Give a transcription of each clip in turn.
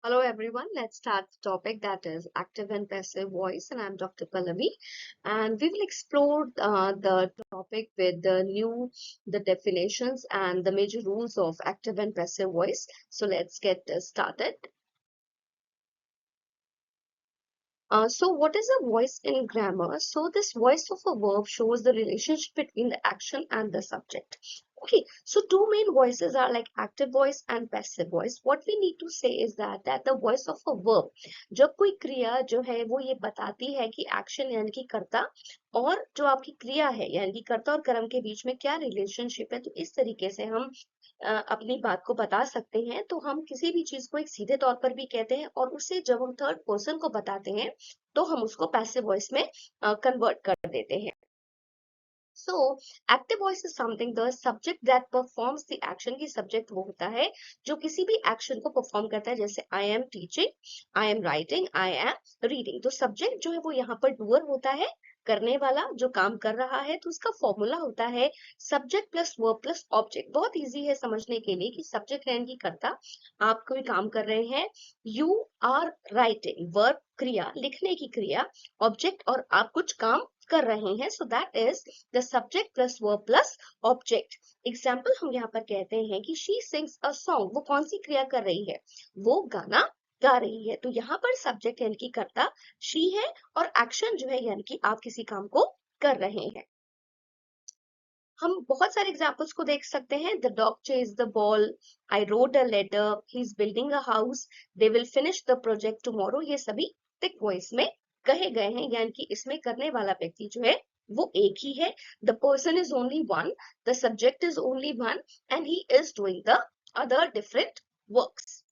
Hello everyone, let's start the topic that is active and passive voice, and I'm Dr. Pallavi, and we will explore the topic with the definitions and the major rules of active and passive voice. So let's get started. So what is a voice in grammar? So this voice of a verb shows the relationship between the action and the subject. Okay, so two main voices are like active voice and passive voice. What we need to say is that the voice of a verb, जब कोई क्रिया जो है वो ये बताती है कि एक्शन यानी कि कर्ता और जो आपकी क्रिया है यानी कि कर्ता और कर्म के बीच में क्या रिलेशनशिप है, तो इस तरीके से हम अपनी बात को बता सकते हैं। तो हम किसी भी चीज को एक सीधे तौर पर भी कहते हैं और उसे जब हम थर्ड पर्सन को बताते हैं तो हम उसको पैसिव वॉइस में कन्वर्ट कर देते हैं। So, active voice is something the subject that performs the action की subject वो होता है जो किसी भी action को perform करता है, जैसे I am teaching, I am writing, I am reading। तो subject जो है वो यहाँ पर doer होता है, करने वाला जो काम कर रहा है। तो उसका फॉर्मूला होता है subject plus verb plus object. बहुत इजी है समझने के लिए कि सब्जेक्ट यानी कि कर्ता, आप कोई काम कर रहे हैं, यू आर राइटिंग, वर्ब क्रिया, लिखने की क्रिया, ऑब्जेक्ट और आप कुछ काम कर रहे हैं। So that is the subject plus verb plus object. Example हम यहाँ पर कहते हैं कि शी सिंग्स अ सॉन्ग, वो कौन सी क्रिया कर रही है, वो गाना गा रही है। तो यहाँ पर सब्जेक्ट यानी कि कर्ता शी है और एक्शन जो है यानी कि आप किसी काम को कर रहे हैं। हम बहुत सारे एग्जाम्पल्स को देख सकते हैं। The dog chase the ball, I wrote a letter, he is building a house, they will finish the project tomorrow. ये सभी थिक वॉइस में कहे गए हैं, यानी कि इसमें करने वाला व्यक्ति जो है वो एक ही है। The person is only one, the subject is only one and he is doing the other different works.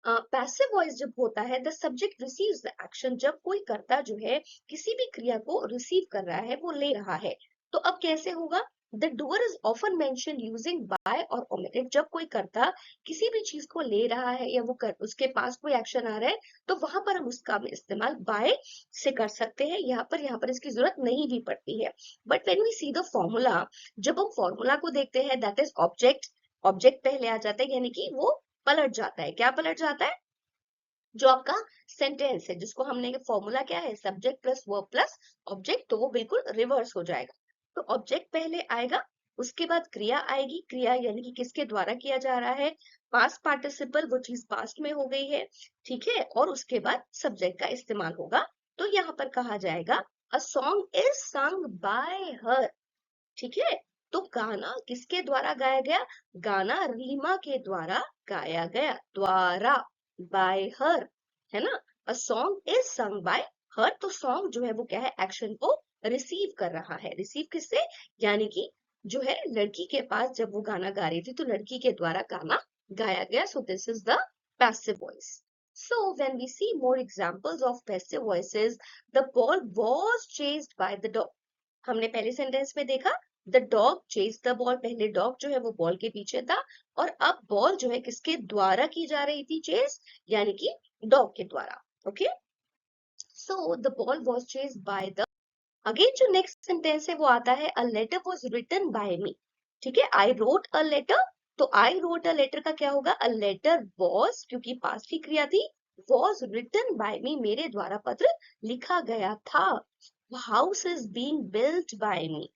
Passive voice जब होता है, the subject receives the action, जब कोई कर्ता जो है किसी भी क्रिया को रिसीव कर रहा है, वो ले रहा है। तो अब कैसे होगा, the doer is often mention using by और ओमिटेड। जब कोई कर्ता किसी भी चीज को ले रहा है या उसके पास कोई एक्शन आ रहा है, तो वहां पर हम उसका इस्तेमाल बाय से कर सकते हैं। यहाँ पर इसकी जरूरत नहीं भी पड़ती है। But when we see the formula, जब हम फॉर्मूला को देखते हैं, दैट इज ऑब्जेक्ट, ऑब्जेक्ट पहले आ जाता है, यानी कि वो पलट जाता है। क्या पलट जाता है, जो आपका सेंटेंस है जिसको हमने, फॉर्मूला क्या है, subject plus verb plus object, तो वो बिल्कुल रिवर्स हो जाएगा। तो ऑब्जेक्ट पहले आएगा, उसके बाद क्रिया आएगी, क्रिया यानी कि किसके द्वारा किया जा रहा है, पास्ट पार्टिसिपल, वो चीज पास्ट में हो गई है, ठीक है, और उसके बाद सब्जेक्ट का इस्तेमाल होगा। तो यहाँ पर कहा जाएगा a song is sung by हर, ठीक है। तो गाना किसके द्वारा गाया गया, गाना रीमा के द्वारा गाया गया, द्वारा, बाय हर, है ना। A song is sung by हर, तो सॉन्ग जो है वो क्या है, एक्शन को रिसीव कर रहा है। रिसीव किससे, यानी कि जो है लड़की के पास जब वो गाना गा रही थी तो लड़की के द्वारा गाना गाया गया। सो this is the passive voice. So when we see more examples of passive voices, the ball was chased by the dog। हमने पहले सेंटेंस में देखा the dog chase the ball, पहले डॉग जो है वो बॉल के पीछे था, और अब बॉल जो है किसके द्वारा की जा रही थी चेज, यानी कि डॉग के द्वारा। Okay, so the ball was chase by the, again जो नेक्स्ट सेंटेंस है वो आता है a letter was written by me, ठीक है। आई रोट अ लेटर, तो आई रोट अ लेटर का क्या होगा, अ लेटर वॉज, क्योंकि पास्ट की क्रिया थी, वॉज रिटन बाय मी, मेरे द्वारा पत्र लिखा गया था। House is being built by me,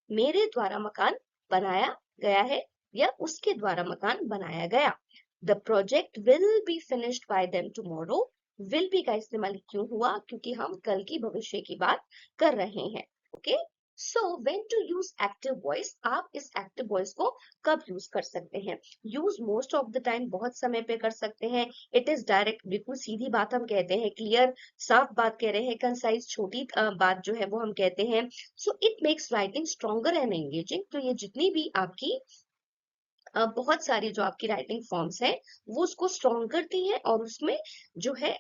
मेरे द्वारा मकान बनाया गया है या उसके द्वारा मकान बनाया गया। The project will be finished bye them tomorrow, will be का इस्तेमाल क्यों हुआ, क्योंकि हम कल की भविष्य की बात कर रहे हैं। Okay, so when to use active voice, आप इस एक्टिव वॉइस को कब यूज कर सकते हैं, use most of the time, बहुत समय पे कर सकते हैं। इट इज डायरेक्ट, बिल्कुल सीधी बात हम कहते हैं, क्लियर साफ बात कह रहे हैं, कंसाइज छोटी बात जो है वो हम कहते हैं। So it makes writing stronger and engaging. तो ये जितनी भी आपकी बहुत सारी जो आपकी राइटिंग फॉर्म्स हैं वो उसको स्ट्रॉन्ग करती हैं, और उसमें जो है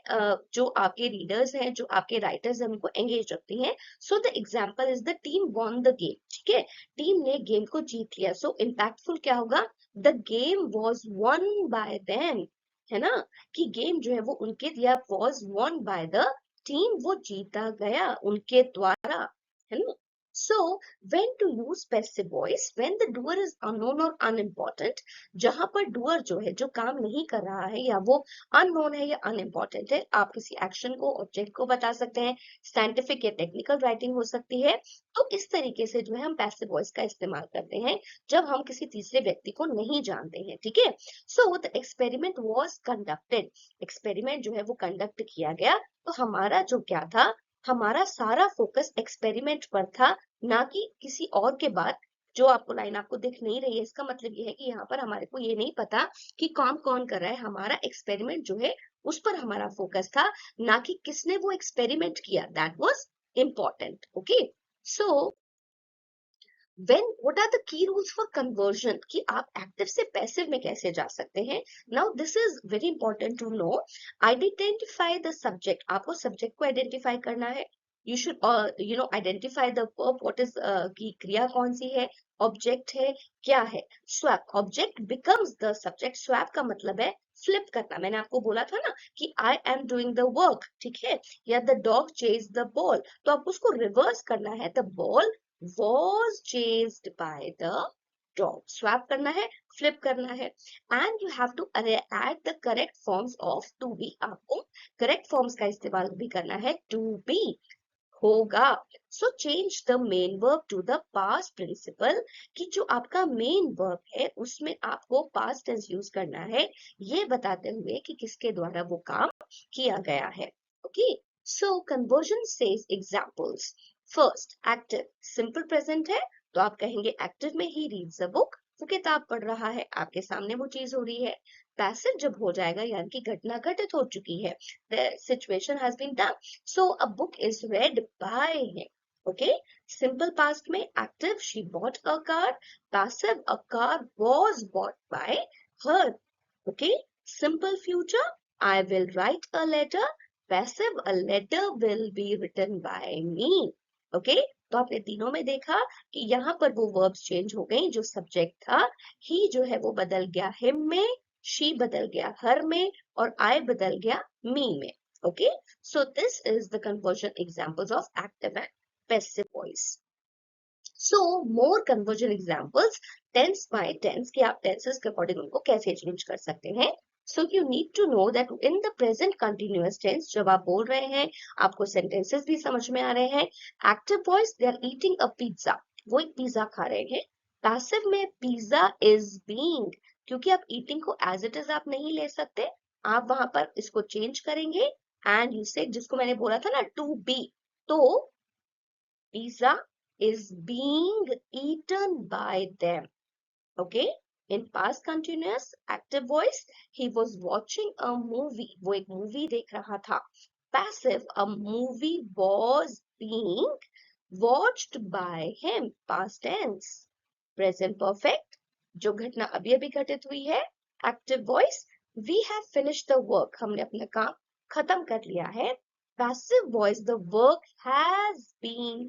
जो आपके रीडर्स हैं, जो आपके राइटर्स हैं, उनको एंगेज रखती हैं। So the example is the team won the game, ठीक है, टीम ने गेम को जीत लिया। सो इम्पैक्टफुल क्या होगा, the game was one by them, है ना, कि गेम जो है वो उनके दिया, was won by the team, वो जीता गया उनके द्वारा, है ना। So, when to use passive voice? When the doer is unknown or unimportant, जहां पर doer जो है, जो काम नहीं कर रहा है, या वो unknown है या unimportant है, आप किसी एक्शन को, ऑब्जेक्ट को बता सकते हैं, साइंटिफिक या टेक्निकल राइटिंग हो सकती है। तो इस तरीके से जो है हम पैसिव वॉइस का इस्तेमाल करते हैं जब हम किसी तीसरे व्यक्ति को नहीं जानते हैं, ठीक है। So the experiment was conducted, experiment जो है वो कंडक्ट किया गया, तो हमारा जो क्या था, हमारा सारा फोकस एक्सपेरिमेंट पर था, ना कि किसी और के बाद। जो आपको लाइन आपको दिख नहीं रही है, इसका मतलब ये है कि यहाँ पर हमारे को ये नहीं पता कि काम कौन कर रहा है, हमारा एक्सपेरिमेंट जो है उस पर हमारा फोकस था, ना कि किसने वो एक्सपेरिमेंट किया, that was important. Okay, so what are the key rules for conversion, कि आप एक्टिव से पैसिव में कैसे जा सकते हैं। Now this is very important to know. Identify the subject, आपको सब्जेक्ट को आइडेंटिफाई करना है। You should identify the verb, what is की क्रिया कौन सी है, ऑब्जेक्ट है, क्या है। Swap, object becomes the subject, swap का मतलब है फ्लिप करना। मैंने आपको बोला था ना कि I am doing the work, ठीक है, या the dog chase the ball, तो आपको उसको रिवर्स करना है, the ball was chased by the dog, swap करना है, flip करना है, and you have to add the correct forms of to be, आपको correct forms का इस्तेमाल भी करना है, to be होगा। so change the main verb to the past principle, कि जो आपका main verb है उसमें आपको past tense use करना है, ये बताते हुए कि किसके द्वारा वो काम किया गया है। okay, so conversion says examples। First, active, simple present है, तो आप कहेंगे एक्टिव में ही रीड्स अ बुक, वो किताब पढ़ रहा है, आपके सामने वो चीज हो रही है। पैसिव जब हो जाएगा यानी कि घटना घटित हो चुकी है, the situation has been done, so a book is read by him. Okay, simple past में active, she bought a car, passive, a car was bought by her. Okay, simple future, I will write a letter, passive, a letter will be written by me. Okay, तो आपने तीनों में देखा कि यहाँ पर वो वर्ब्स चेंज हो गई, जो सब्जेक्ट था ही जो है वो बदल गया हिम में, शी बदल गया हर में, और आई बदल गया मी में। Okay, so this is the conversion examples of active and passive voice. So more conversion examples, tense by tense, कि आप टेंसेस के अकॉर्डिंग उनको कैसे चेंज कर सकते हैं। So you need to know that in the present continuous tense, जब आप बोल रहे हैं, आपको sentences भी समझ में आ रहे हैं। Active voice, they are eating a pizza, वो एक पिज्जा खा रहे हैं। Passive में pizza is being, क्योंकि आप eating को as it is आप नहीं ले सकते, आप वहां पर इसको change करेंगे and you say, जिसको मैंने बोला था ना to be, तो pizza is being eaten by them. Okay, in past continuous active voice, he was watching a movie, वो एक मूवी देख रहा था। Passive, a movie was being watched by him, past tense। Present perfect, जो घटना अभी अभी घटित हुई है। Active voice, we have finished the work, हमने अपना काम खत्म कर लिया है। Passive voice, the work has been,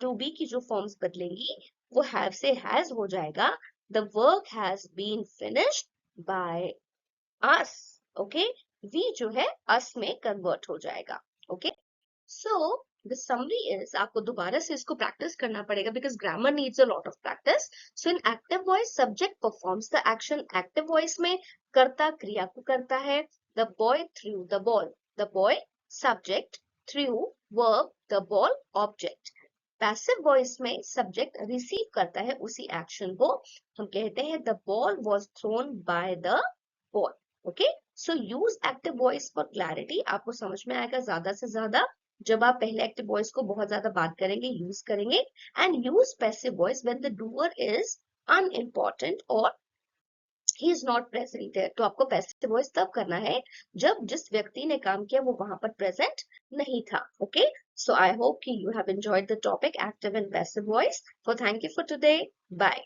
to be की जो फॉर्म्स बदलेंगी वो हैव से हैज हो जाएगा, the work has been finished by us. Okay, we जो है अस में कन्वर्ट हो जाएगा। Okay, so the summary is, आपको दोबारा से इसको प्रैक्टिस करना पड़ेगा because grammar needs a lot of practice. So in active voice, subject performs the action, active voice में कर्ता क्रिया को करता है। The boy threw the ball, the boy subject, threw verb, the ball object. Passive voice में subject receive करता है उसी एक्शन को, हम कहते हैं the ball was throne by the ball. Okay, so use active voice for clarity, आपको समझ में आएगा ज्यादा से ज्यादा जब आप पहले एक्टिव वॉइस को बहुत ज्यादा बात करेंगे, यूज करेंगे। And use passive voice when the doer is unimportant और he is not present there, तो आपको पैसिव वॉइस तब करना है जब जिस व्यक्ति ने काम किया वो वहां पर प्रेजेंट नहीं था। Okay, so I hope you have enjoyed the topic active and passive voice. So thank you for today. Bye.